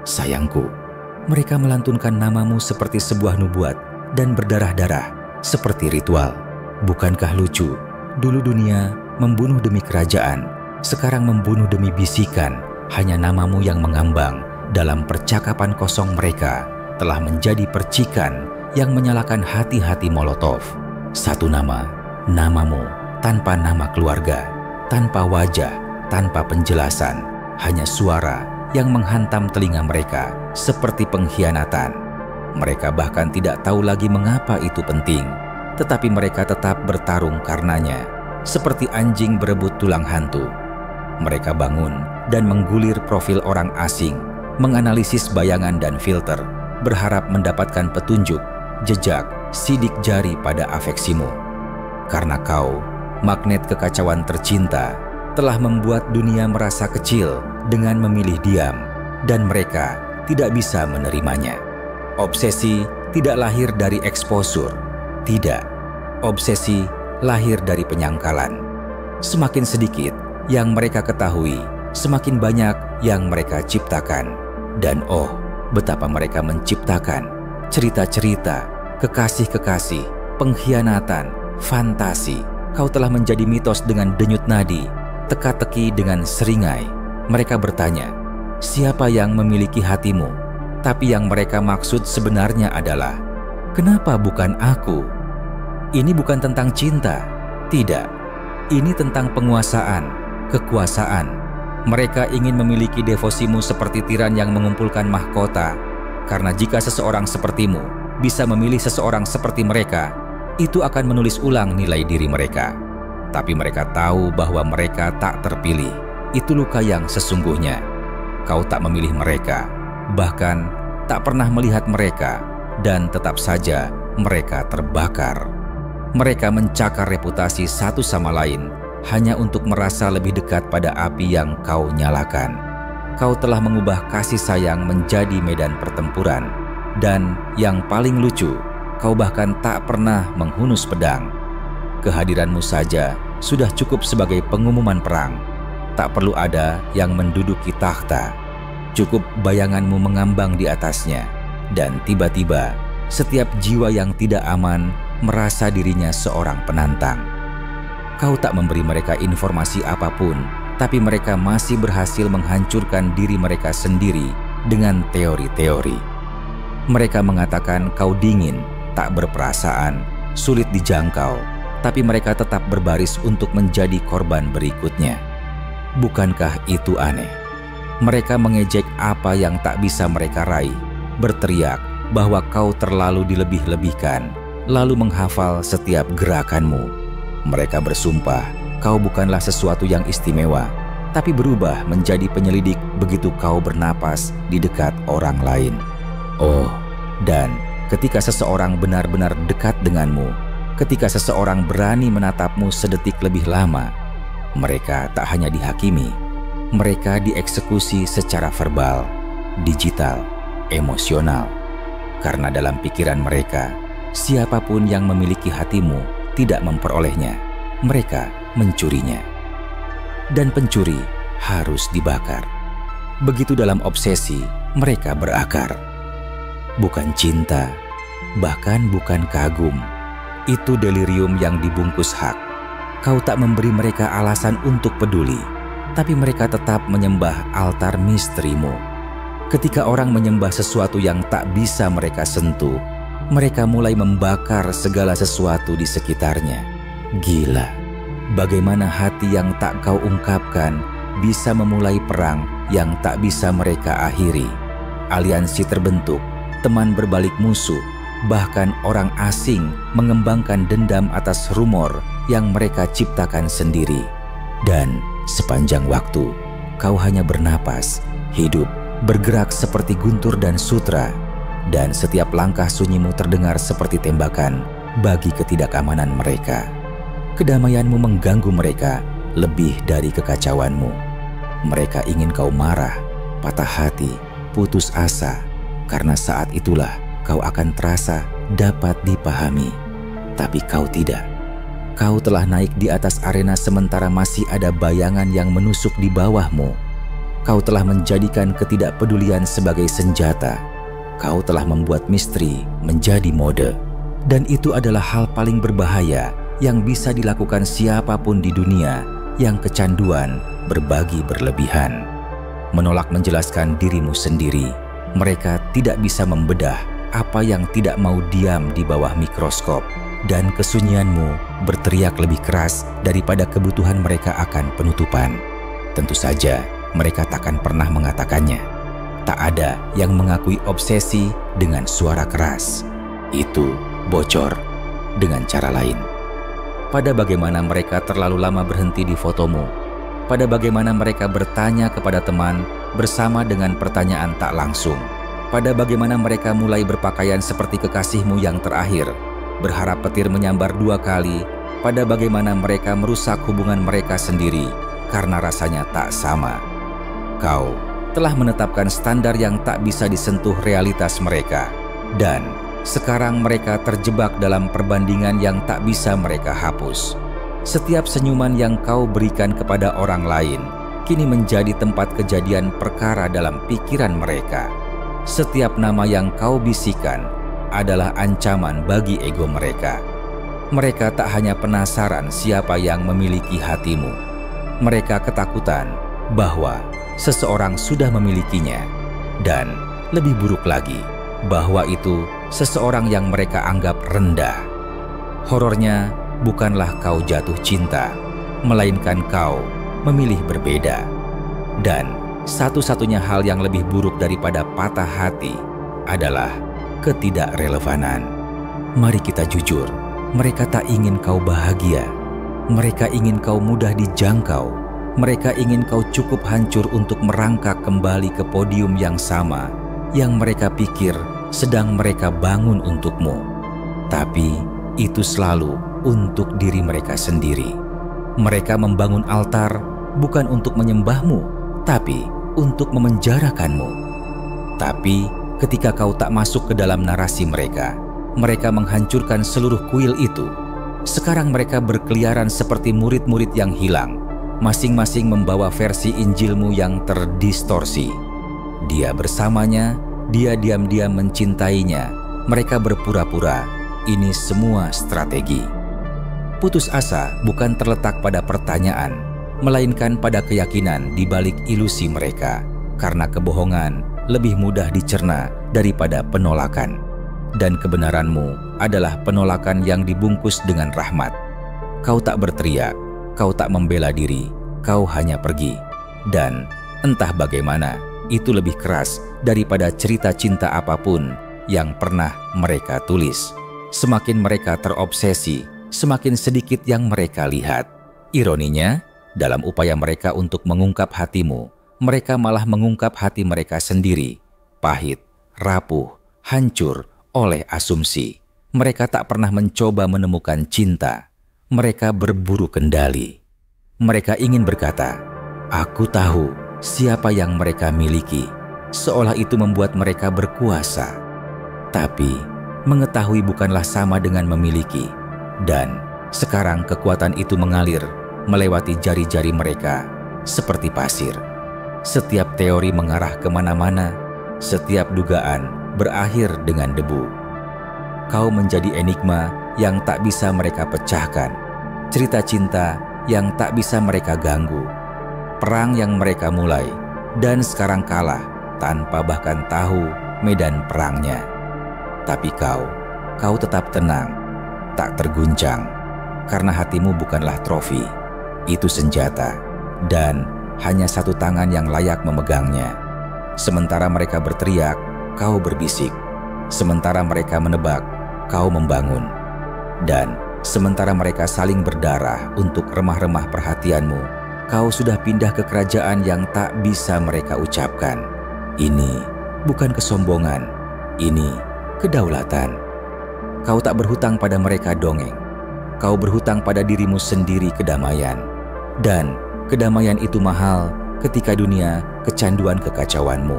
Sayangku, mereka melantunkan namamu seperti sebuah nubuat dan berdarah-darah seperti ritual. Bukankah lucu? Dulu dunia membunuh demi kerajaan, sekarang membunuh demi bisikan. Hanya namamu yang mengambang dalam percakapan kosong mereka telah menjadi percikan yang menyalakan hati-hati Molotov. Satu nama, namamu, tanpa nama keluarga, tanpa wajah, tanpa penjelasan, hanya suara yang menghantam telinga mereka seperti pengkhianatan. Mereka bahkan tidak tahu lagi mengapa itu penting, tetapi mereka tetap bertarung karenanya, seperti anjing berebut tulang hantu. Mereka bangun dan menggulir profil orang asing, menganalisis bayangan dan filter, berharap mendapatkan petunjuk, jejak, sidik jari pada afeksimu. Karena kau, magnet kekacauan tercinta, telah membuat dunia merasa kecil dengan memilih diam, dan mereka tidak bisa menerimanya. Obsesi tidak lahir dari eksposur, tidak. Obsesi lahir dari penyangkalan. Semakin sedikit yang mereka ketahui, semakin banyak yang mereka ciptakan. Dan oh, betapa mereka menciptakan cerita-cerita, kekasih-kekasih, pengkhianatan, fantasi. Kau telah menjadi mitos dengan denyut nadi, teka-teki dengan seringai. Mereka bertanya, siapa yang memiliki hatimu? Tapi yang mereka maksud sebenarnya adalah, kenapa bukan aku? Ini bukan tentang cinta. Tidak. Ini tentang penguasaan, kekuasaan. Mereka ingin memiliki devosimu seperti tiran yang mengumpulkan mahkota. Karena jika seseorang sepertimu bisa memilih seseorang seperti mereka, itu akan menulis ulang nilai diri mereka. Tapi mereka tahu bahwa mereka tak terpilih. Itu luka yang sesungguhnya. Kau tak memilih mereka, bahkan tak pernah melihat mereka, dan tetap saja mereka terbakar. Mereka mencakar reputasi satu sama lain hanya untuk merasa lebih dekat pada api yang kau nyalakan. Kau telah mengubah kasih sayang menjadi medan pertempuran. Dan yang paling lucu, kau bahkan tak pernah menghunus pedang. Kehadiranmu saja sudah cukup sebagai pengumuman perang. Tak perlu ada yang menduduki takhta. Cukup bayanganmu mengambang di atasnya. Dan tiba-tiba, setiap jiwa yang tidak aman merasa dirinya seorang penantang. Kau tak memberi mereka informasi apapun, tapi mereka masih berhasil menghancurkan diri mereka sendiri dengan teori-teori. Mereka mengatakan kau dingin, tak berperasaan, sulit dijangkau, tapi mereka tetap berbaris untuk menjadi korban berikutnya. Bukankah itu aneh? Mereka mengejek apa yang tak bisa mereka raih, berteriak bahwa kau terlalu dilebih-lebihkan, lalu menghafal setiap gerakanmu. Mereka bersumpah kau bukanlah sesuatu yang istimewa, tapi berubah menjadi penyelidik begitu kau bernapas di dekat orang lain. Oh, dan ketika seseorang benar-benar dekat denganmu, ketika seseorang berani menatapmu sedetik lebih lama, mereka tak hanya dihakimi, mereka dieksekusi secara verbal, digital, emosional. Karena dalam pikiran mereka, siapapun yang memiliki hatimu tidak memperolehnya, mereka mencurinya. Dan pencuri harus dibakar. Begitu dalam obsesi mereka berakar. Bukan cinta, bahkan bukan kagum. Itu delirium yang dibungkus hak. Kau tak memberi mereka alasan untuk peduli, tapi mereka tetap menyembah altar misterimu. Ketika orang menyembah sesuatu yang tak bisa mereka sentuh, mereka mulai membakar segala sesuatu di sekitarnya. Gila, bagaimana hati yang tak kau ungkapkan bisa memulai perang yang tak bisa mereka akhiri. Aliansi terbentuk, teman berbalik musuh, bahkan orang asing mengembangkan dendam atas rumor yang mereka ciptakan sendiri. Dan sepanjang waktu, kau hanya bernapas, hidup, bergerak seperti guntur dan sutra, dan setiap langkah sunyimu terdengar seperti tembakan bagi ketidakamanan mereka. Kedamaianmu mengganggu mereka lebih dari kekacauanmu. Mereka ingin kau marah, patah hati, putus asa, karena saat itulah kau akan terasa dapat dipahami. Tapi kau tidak. Kau telah naik di atas arena sementara masih ada bayangan yang menusuk di bawahmu. Kau telah menjadikan ketidakpedulian sebagai senjata. Kau telah membuat misteri menjadi mode. Dan itu adalah hal paling berbahaya yang bisa dilakukan siapapun di dunia yang kecanduan berbagi berlebihan. Menolak menjelaskan dirimu sendiri. Mereka tidak bisa membedah apa yang tidak mau diam di bawah mikroskop. Dan kesunyianmu berteriak lebih keras daripada kebutuhan mereka akan penutupan. Tentu saja mereka takkan pernah mengatakannya. Tak ada yang mengakui obsesi dengan suara keras. Itu bocor dengan cara lain. Pada bagaimana mereka terlalu lama berhenti di fotomu. Pada bagaimana mereka bertanya kepada teman bersama dengan pertanyaan tak langsung. Pada bagaimana mereka mulai berpakaian seperti kekasihmu yang terakhir, berharap petir menyambar 2 kali. Pada bagaimana mereka merusak hubungan mereka sendiri karena rasanya tak sama. Kau telah menetapkan standar yang tak bisa disentuh realitas mereka. Dan sekarang mereka terjebak dalam perbandingan yang tak bisa mereka hapus. Setiap senyuman yang kau berikan kepada orang lain kini menjadi tempat kejadian perkara dalam pikiran mereka. Setiap nama yang kau bisikan adalah ancaman bagi ego mereka. Mereka tak hanya penasaran siapa yang memiliki hatimu. Mereka ketakutan bahwa seseorang sudah memilikinya. Dan lebih buruk lagi, bahwa itu seseorang yang mereka anggap rendah. Horornya bukanlah kau jatuh cinta, melainkan kau memilih berbeda. Dan satu-satunya hal yang lebih buruk daripada patah hati adalah ketidakrelevanan. Mari kita jujur, mereka tak ingin kau bahagia. Mereka ingin kau mudah dijangkau. Mereka ingin kau cukup hancur untuk merangkak kembali ke podium yang sama yang mereka pikir sedang mereka bangun untukmu. Tapi itu selalu untuk diri mereka sendiri. Mereka membangun altar bukan untuk menyembahmu, tapi untuk memenjarakanmu. Tapi ketika kau tak masuk ke dalam narasi mereka, mereka menghancurkan seluruh kuil itu. Sekarang mereka berkeliaran seperti murid-murid yang hilang, masing-masing membawa versi Injilmu yang terdistorsi. Dia bersamanya, dia diam-diam mencintainya. Mereka berpura-pura. Ini semua strategi. Putus asa bukan terletak pada pertanyaan, melainkan pada keyakinan di balik ilusi mereka, karena kebohongan lebih mudah dicerna daripada penolakan. Dan kebenaranmu adalah penolakan yang dibungkus dengan rahmat. Kau tak berteriak, kau tak membela diri, kau hanya pergi. Dan entah bagaimana, itu lebih keras daripada cerita cinta apapun yang pernah mereka tulis. Semakin mereka terobsesi, semakin sedikit yang mereka lihat. Ironinya, dalam upaya mereka untuk mengungkap hatimu, mereka malah mengungkap hati mereka sendiri. Pahit, rapuh, hancur oleh asumsi. Mereka tak pernah mencoba menemukan cinta. Mereka berburu kendali. Mereka ingin berkata, "Aku tahu siapa yang mereka miliki," seolah itu membuat mereka berkuasa. Tapi mengetahui bukanlah sama dengan memiliki. Dan sekarang kekuatan itu mengalir melewati jari-jari mereka seperti pasir. Setiap teori mengarah kemana-mana, setiap dugaan berakhir dengan debu. Kau menjadi enigma yang tak bisa mereka pecahkan, cerita cinta yang tak bisa mereka ganggu, perang yang mereka mulai dan sekarang kalah tanpa bahkan tahu medan perangnya. Tapi kau tetap tenang, tak terguncang, karena hatimu bukanlah trofi, itu senjata, dan hanya satu tangan yang layak memegangnya. Sementara mereka berteriak, kau berbisik. Sementara mereka menebak, kau membangun. Dan sementara mereka saling berdarah untuk remah-remah perhatianmu, kau sudah pindah ke kerajaan yang tak bisa mereka ucapkan. Ini bukan kesombongan, ini kedaulatan. Kau tak berhutang pada mereka dongeng. Kau berhutang pada dirimu sendiri kedamaian. Dan kedamaian itu mahal ketika dunia kecanduan kekacauanmu.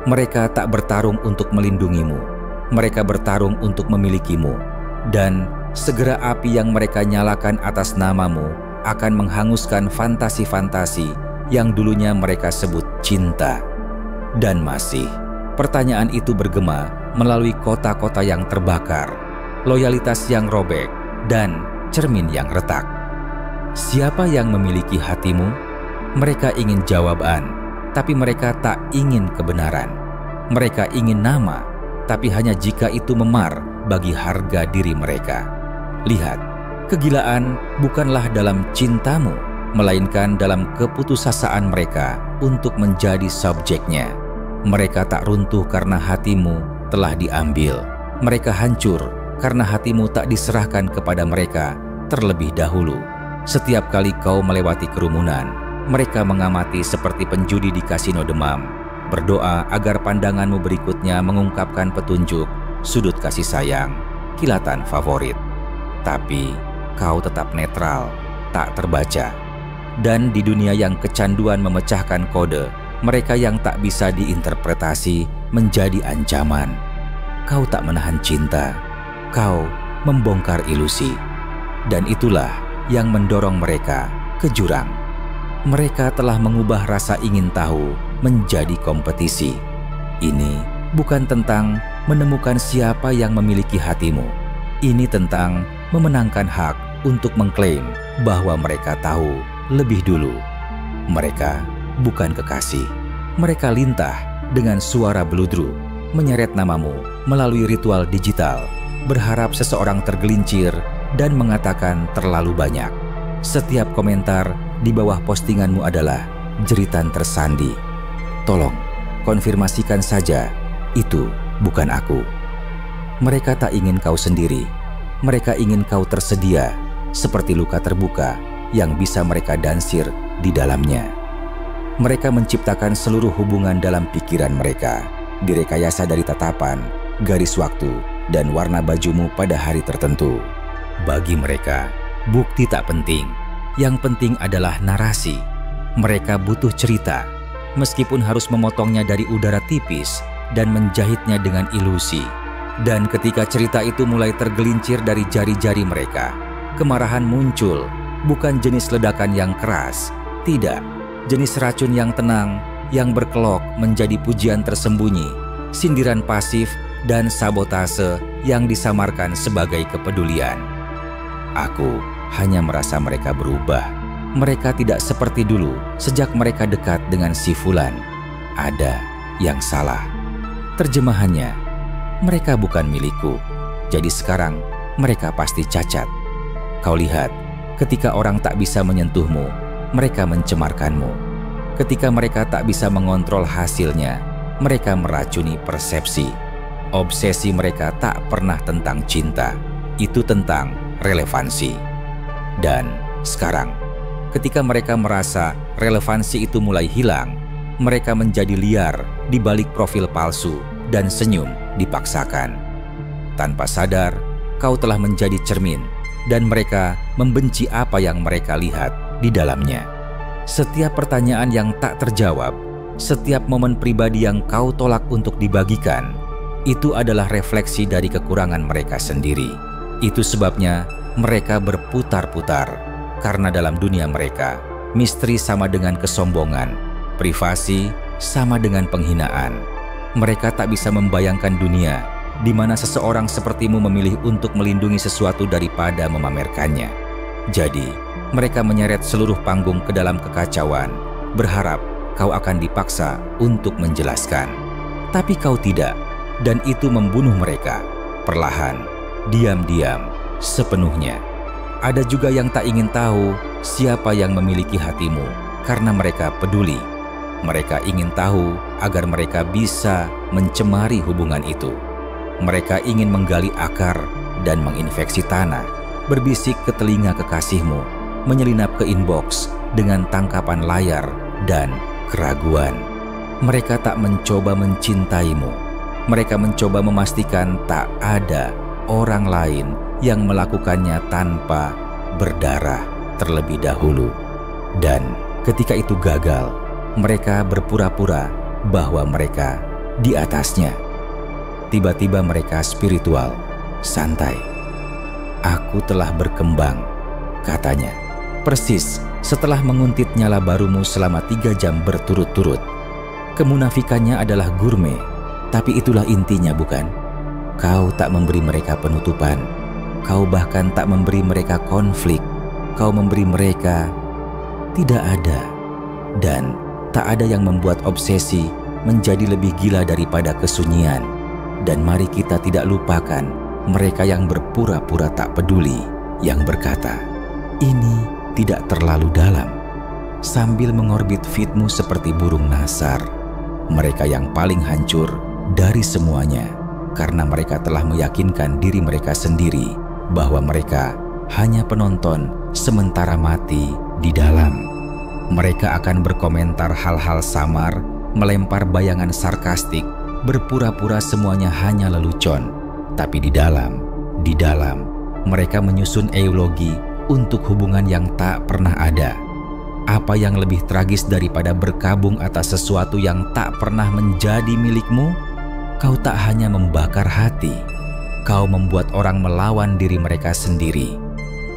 Mereka tak bertarung untuk melindungimu. Mereka bertarung untuk memilikimu. Dan segera api yang mereka nyalakan atas namamu akan menghanguskan fantasi-fantasi yang dulunya mereka sebut cinta. Dan masih, pertanyaan itu bergema melalui kota-kota yang terbakar, loyalitas yang robek, dan cermin yang retak. Siapa yang memiliki hatimu? Mereka ingin jawaban, tapi mereka tak ingin kebenaran. Mereka ingin nama, tapi hanya jika itu memar bagi harga diri mereka. Lihat, kegilaan bukanlah dalam cintamu, melainkan dalam keputusasaan mereka untuk menjadi subjeknya. Mereka tak runtuh karena hatimu telah diambil. Mereka hancur karena hatimu tak diserahkan kepada mereka terlebih dahulu. Setiap kali kau melewati kerumunan, mereka mengamati seperti penjudi di kasino demam, berdoa agar pandanganmu berikutnya mengungkapkan petunjuk, sudut kasih sayang, kilatan favorit. Tapi kau tetap netral, tak terbaca. Dan di dunia yang kecanduan memecahkan kode, mereka yang tak bisa diinterpretasi menjadi ancaman. Kau tak menahan cinta, kau membongkar ilusi. Dan itulah yang mendorong mereka ke jurang. Mereka telah mengubah rasa ingin tahu menjadi kompetisi. Ini bukan tentang menemukan siapa yang memiliki hatimu. Ini tentang memenangkan hak untuk mengklaim bahwa mereka tahu lebih dulu. Mereka bukan kekasih. Mereka lintah dengan suara beludru, menyeret namamu melalui ritual digital, berharap seseorang tergelincir dan mengatakan terlalu banyak. Setiap komentar di bawah postinganmu adalah jeritan tersandi. Tolong, konfirmasikan saja, itu bukan aku. Mereka tak ingin kau sendiri. Mereka ingin kau tersedia, seperti luka terbuka yang bisa mereka dansir di dalamnya. Mereka menciptakan seluruh hubungan dalam pikiran mereka, direkayasa dari tatapan, garis waktu, dan warna bajumu pada hari tertentu. Bagi mereka, bukti tak penting. Yang penting adalah narasi. Mereka butuh cerita, meskipun harus memotongnya dari udara tipis dan menjahitnya dengan ilusi. Dan ketika cerita itu mulai tergelincir dari jari-jari mereka, kemarahan muncul, bukan jenis ledakan yang keras, tidak, jenis racun yang tenang, yang berkelok menjadi pujian tersembunyi, sindiran pasif, dan sabotase yang disamarkan sebagai kepedulian. Aku hanya merasa mereka berubah. Mereka tidak seperti dulu sejak mereka dekat dengan si Fulan. Ada yang salah. Terjemahannya, mereka bukan milikku, jadi sekarang mereka pasti cacat. Kau lihat, ketika orang tak bisa menyentuhmu, mereka mencemarkanmu. Ketika mereka tak bisa mengontrol hasilnya, mereka meracuni persepsi. Obsesi mereka tak pernah tentang cinta, itu tentang relevansi. Dan sekarang, ketika mereka merasa relevansi itu mulai hilang, mereka menjadi liar di balik profil palsu dan senyum dipaksakan. Tanpa sadar, kau telah menjadi cermin, dan mereka membenci apa yang mereka lihat di dalamnya. Setiap pertanyaan yang tak terjawab, setiap momen pribadi yang kau tolak untuk dibagikan, itu adalah refleksi dari kekurangan mereka sendiri. Itu sebabnya mereka berputar-putar, karena dalam dunia mereka, misteri sama dengan kesombongan, privasi sama dengan penghinaan. Mereka tak bisa membayangkan dunia di mana seseorang sepertimu memilih untuk melindungi sesuatu daripada memamerkannya. Jadi, mereka menyeret seluruh panggung ke dalam kekacauan, berharap kau akan dipaksa untuk menjelaskan. Tapi kau tidak, dan itu membunuh mereka, perlahan, diam-diam, sepenuhnya. Ada juga yang tak ingin tahu siapa yang memiliki hatimu, karena mereka peduli. Mereka ingin tahu agar mereka bisa mencemari hubungan itu. Mereka ingin menggali akar dan menginfeksi tanah, berbisik ke telinga kekasihmu, menyelinap ke inbox dengan tangkapan layar dan keraguan. Mereka tak mencoba mencintaimu. Mereka mencoba memastikan tak ada orang lain yang melakukannya tanpa berdarah terlebih dahulu. Dan ketika itu gagal, mereka berpura-pura bahwa mereka di atasnya. Tiba-tiba mereka spiritual, santai. Aku telah berkembang, katanya, persis setelah menguntit nyala barumu selama 3 jam berturut-turut. Kemunafikannya adalah gurme, tapi itulah intinya, bukan? Kau tak memberi mereka penutupan. Kau bahkan tak memberi mereka konflik. Kau memberi mereka tidak ada. Dan tak ada yang membuat obsesi menjadi lebih gila daripada kesunyian. Dan mari kita tidak lupakan mereka yang berpura-pura tak peduli, yang berkata, "Ini tidak terlalu dalam," sambil mengorbit feedmu seperti burung nasar. Mereka yang paling hancur dari semuanya, karena mereka telah meyakinkan diri mereka sendiri bahwa mereka hanya penonton sementara mati di dalam. Mereka akan berkomentar hal-hal samar, melempar bayangan sarkastik, berpura-pura semuanya hanya lelucon. Tapi di dalam mereka menyusun eulogi untuk hubungan yang tak pernah ada. Apa yang lebih tragis daripada berkabung atas sesuatu yang tak pernah menjadi milikmu? Kau tak hanya membakar hati, kau membuat orang melawan diri mereka sendiri.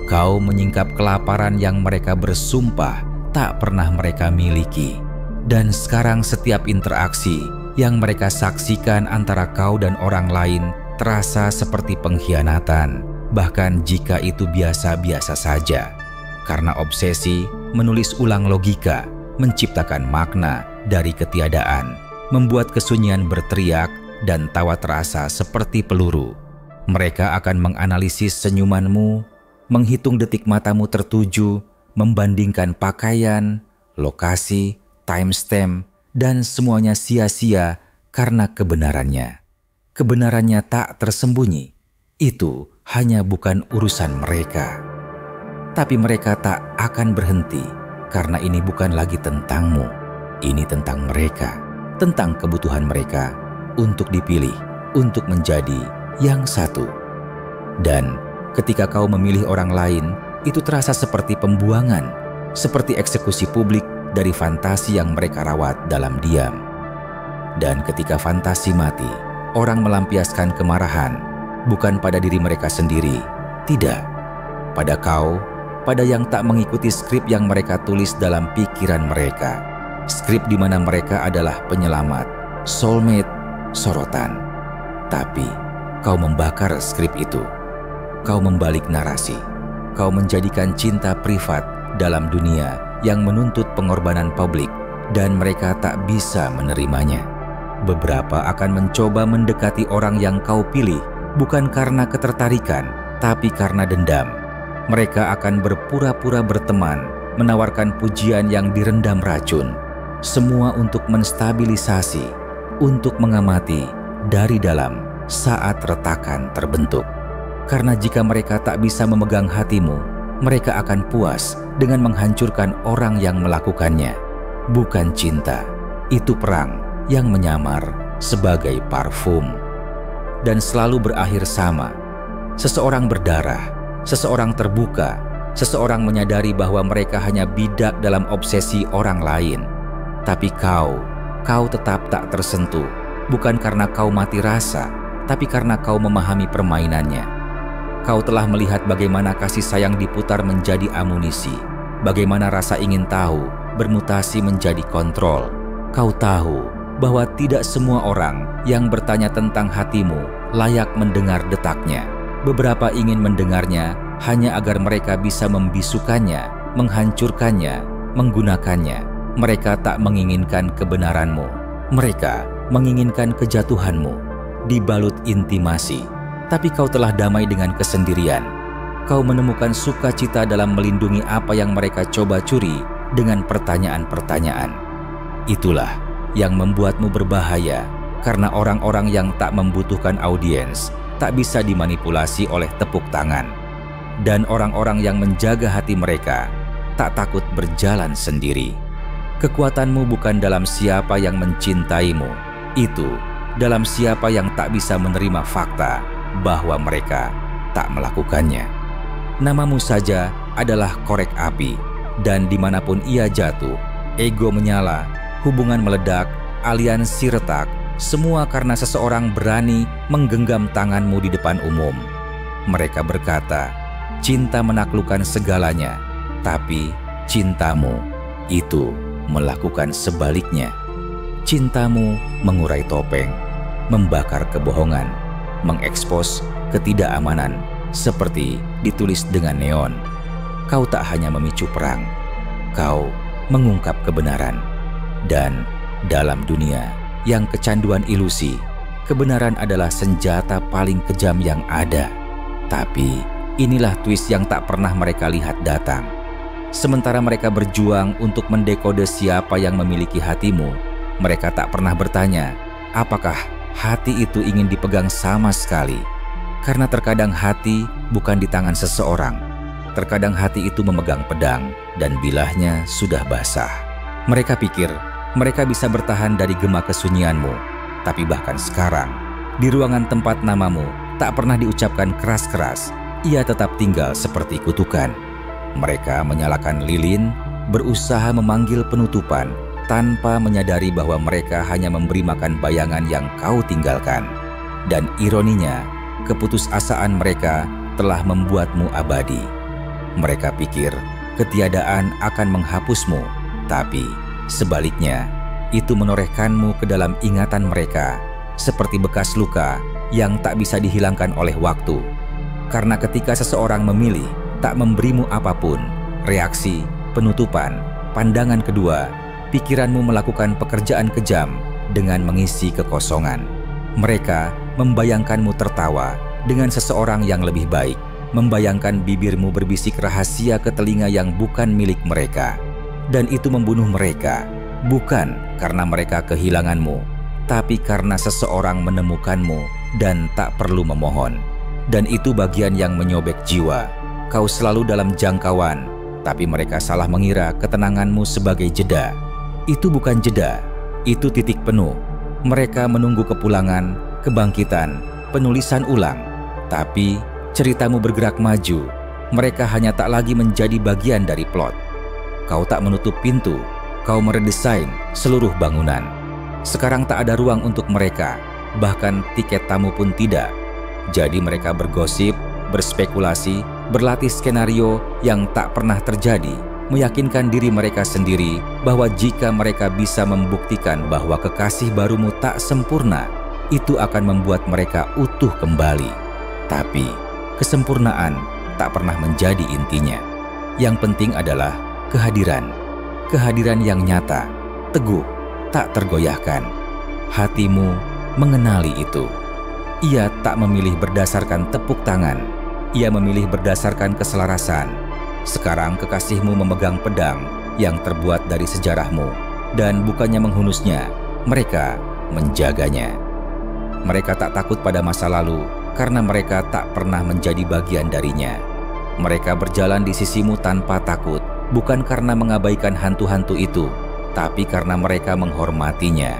Kau menyingkap kelaparan yang mereka bersumpah tak pernah mereka miliki. Dan sekarang setiap interaksi yang mereka saksikan antara kau dan orang lain terasa seperti pengkhianatan, bahkan jika itu biasa-biasa saja. Karena obsesi menulis ulang logika, menciptakan makna dari ketiadaan, membuat kesunyian berteriak dan tawa terasa seperti peluru. Mereka akan menganalisis senyumanmu, menghitung detik matamu tertuju, membandingkan pakaian, lokasi, timestamp, dan semuanya sia-sia karena kebenarannya. Kebenarannya tak tersembunyi. Itu hanya bukan urusan mereka. Tapi mereka tak akan berhenti, karena ini bukan lagi tentangmu. Ini tentang mereka, tentang kebutuhan mereka untuk dipilih, untuk menjadi yang satu. Dan ketika kau memilih orang lain, itu terasa seperti pembuangan, seperti eksekusi publik dari fantasi yang mereka rawat dalam diam. Dan ketika fantasi mati, orang melampiaskan kemarahan, bukan pada diri mereka sendiri, tidak, pada kau, pada yang tak mengikuti skrip yang mereka tulis dalam pikiran mereka. Skrip di mana mereka adalah penyelamat, soulmate, sorotan. Tapi kau membakar skrip itu. Kau membalik narasi. Kau menjadikan cinta privat dalam dunia yang menuntut pengorbanan publik, dan mereka tak bisa menerimanya. Beberapa akan mencoba mendekati orang yang kau pilih, bukan karena ketertarikan, tapi karena dendam. Mereka akan berpura-pura berteman, menawarkan pujian yang direndam racun. Semua untuk menstabilisasi, untuk mengamati dari dalam saat retakan terbentuk. Karena jika mereka tak bisa memegang hatimu, mereka akan puas dengan menghancurkan orang yang melakukannya. Bukan cinta, itu perang yang menyamar sebagai parfum. Dan selalu berakhir sama. Seseorang berdarah, seseorang terbuka, seseorang menyadari bahwa mereka hanya bidak dalam obsesi orang lain. Tapi kau tetap tak tersentuh, bukan karena kau mati rasa, tapi karena kau memahami permainannya. Kau telah melihat bagaimana kasih sayang diputar menjadi amunisi, bagaimana rasa ingin tahu bermutasi menjadi kontrol. Kau tahu bahwa tidak semua orang yang bertanya tentang hatimu layak mendengar detaknya. Beberapa ingin mendengarnya hanya agar mereka bisa membisukannya, menghancurkannya, menggunakannya. Mereka tak menginginkan kebenaranmu. Mereka menginginkan kejatuhanmu, dibalut intimasi. Tapi kau telah damai dengan kesendirian. Kau menemukan sukacita dalam melindungi apa yang mereka coba curi dengan pertanyaan-pertanyaan. Itulah yang membuatmu berbahaya, karena orang-orang yang tak membutuhkan audiens tak bisa dimanipulasi oleh tepuk tangan. Dan orang-orang yang menjaga hati mereka tak takut berjalan sendiri. Kekuatanmu bukan dalam siapa yang mencintaimu, itu dalam siapa yang tak bisa menerima fakta bahwa mereka tak melakukannya. Namamu saja adalah korek api, dan dimanapun ia jatuh, ego menyala, hubungan meledak, aliansi retak, semua karena seseorang berani menggenggam tanganmu di depan umum. Mereka berkata, cinta menaklukkan segalanya, tapi Cintamu itu melakukan sebaliknya. Cintamu mengurai topeng, membakar kebohongan, mengekspos ketidakamanan seperti ditulis dengan neon. Kau tak hanya memicu perang, kau mengungkap kebenaran. Dan dalam dunia yang kecanduan ilusi, kebenaran adalah senjata paling kejam yang ada. Tapi inilah twist yang tak pernah mereka lihat datang. Sementara mereka berjuang untuk mendekode siapa yang memiliki hatimu, mereka tak pernah bertanya, apakah hati itu ingin dipegang sama sekali. Karena terkadang hati bukan di tangan seseorang. Terkadang hati itu memegang pedang dan bilahnya sudah basah. Mereka pikir mereka bisa bertahan dari gema kesunyianmu. Tapi bahkan sekarang, di ruangan tempat namamu tak pernah diucapkan keras-keras, ia tetap tinggal seperti kutukan. Mereka menyalakan lilin, berusaha memanggil penutupan, tanpa menyadari bahwa mereka hanya memberi makan bayangan yang kau tinggalkan. Dan ironinya, keputusasaan mereka telah membuatmu abadi. Mereka pikir ketiadaan akan menghapusmu, tapi sebaliknya, itu menorehkanmu ke dalam ingatan mereka, seperti bekas luka yang tak bisa dihilangkan oleh waktu. Karena ketika seseorang memilih tak memberimu apapun, reaksi, penutupan, pandangan kedua, pikiranmu melakukan pekerjaan kejam dengan mengisi kekosongan. Mereka membayangkanmu tertawa dengan seseorang yang lebih baik, membayangkan bibirmu berbisik rahasia ke telinga yang bukan milik mereka. Dan itu membunuh mereka, bukan karena mereka kehilanganmu, tapi karena seseorang menemukanmu dan tak perlu memohon. Dan itu bagian yang menyobek jiwa. Kau selalu dalam jangkauan, tapi mereka salah mengira ketenanganmu sebagai jeda. Itu bukan jeda, itu titik penuh. Mereka menunggu kepulangan, kebangkitan, penulisan ulang. Tapi ceritamu bergerak maju. Mereka hanya tak lagi menjadi bagian dari plot. Kau tak menutup pintu, kau meredesain seluruh bangunan. Sekarang tak ada ruang untuk mereka, bahkan tiket tamu pun tidak. Jadi mereka bergosip, berspekulasi, berlatih skenario yang tak pernah terjadi, meyakinkan diri mereka sendiri bahwa jika mereka bisa membuktikan bahwa kekasih barumu tak sempurna, itu akan membuat mereka utuh kembali. Tapi kesempurnaan tak pernah menjadi intinya. Yang penting adalah kehadiran. Kehadiran yang nyata, teguh, tak tergoyahkan. Hatimu mengenali itu. Ia tak memilih berdasarkan tepuk tangan. Ia memilih berdasarkan keselarasan. Sekarang kekasihmu memegang pedang yang terbuat dari sejarahmu. Dan bukannya menghunusnya, mereka menjaganya. Mereka tak takut pada masa lalu karena mereka tak pernah menjadi bagian darinya. Mereka berjalan di sisimu tanpa takut, bukan karena mengabaikan hantu-hantu itu, tapi karena mereka menghormatinya.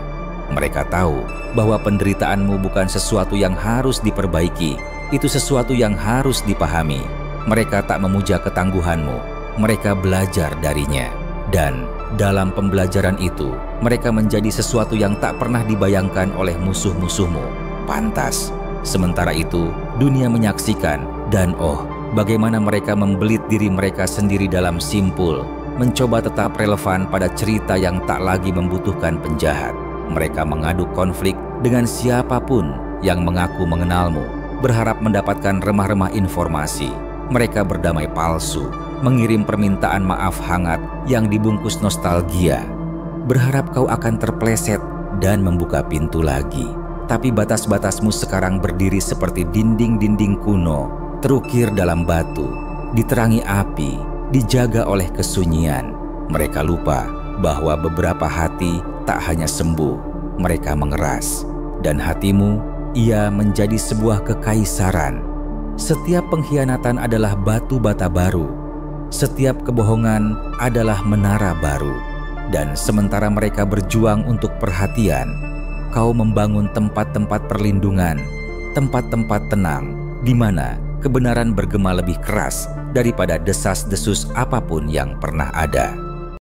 Mereka tahu bahwa penderitaanmu bukan sesuatu yang harus diperbaiki, itu sesuatu yang harus dipahami. Mereka tak memuja ketangguhanmu, mereka belajar darinya. Dan dalam pembelajaran itu, mereka menjadi sesuatu yang tak pernah dibayangkan oleh musuh-musuhmu. Pantas. Sementara itu, dunia menyaksikan dan bagaimana mereka membelit diri mereka sendiri dalam simpul, mencoba tetap relevan pada cerita yang tak lagi membutuhkan penjahat. Mereka mengadu konflik dengan siapapun yang mengaku mengenalmu, berharap mendapatkan remah-remah informasi. Mereka berdamai palsu, mengirim permintaan maaf hangat yang dibungkus nostalgia, berharap kau akan terpleset dan membuka pintu lagi. Tapi batas-batasmu sekarang berdiri seperti dinding-dinding kuno, terukir dalam batu, diterangi api, dijaga oleh kesunyian. Mereka lupa bahwa beberapa hati tak hanya sembuh, mereka mengeras. Dan hatimu, ia menjadi sebuah kekaisaran. Setiap pengkhianatan adalah batu bata baru. Setiap kebohongan adalah menara baru. Dan sementara mereka berjuang untuk perhatian, kau membangun tempat-tempat perlindungan, tempat-tempat tenang, di mana kebenaran bergema lebih keras daripada desas-desus apapun yang pernah ada.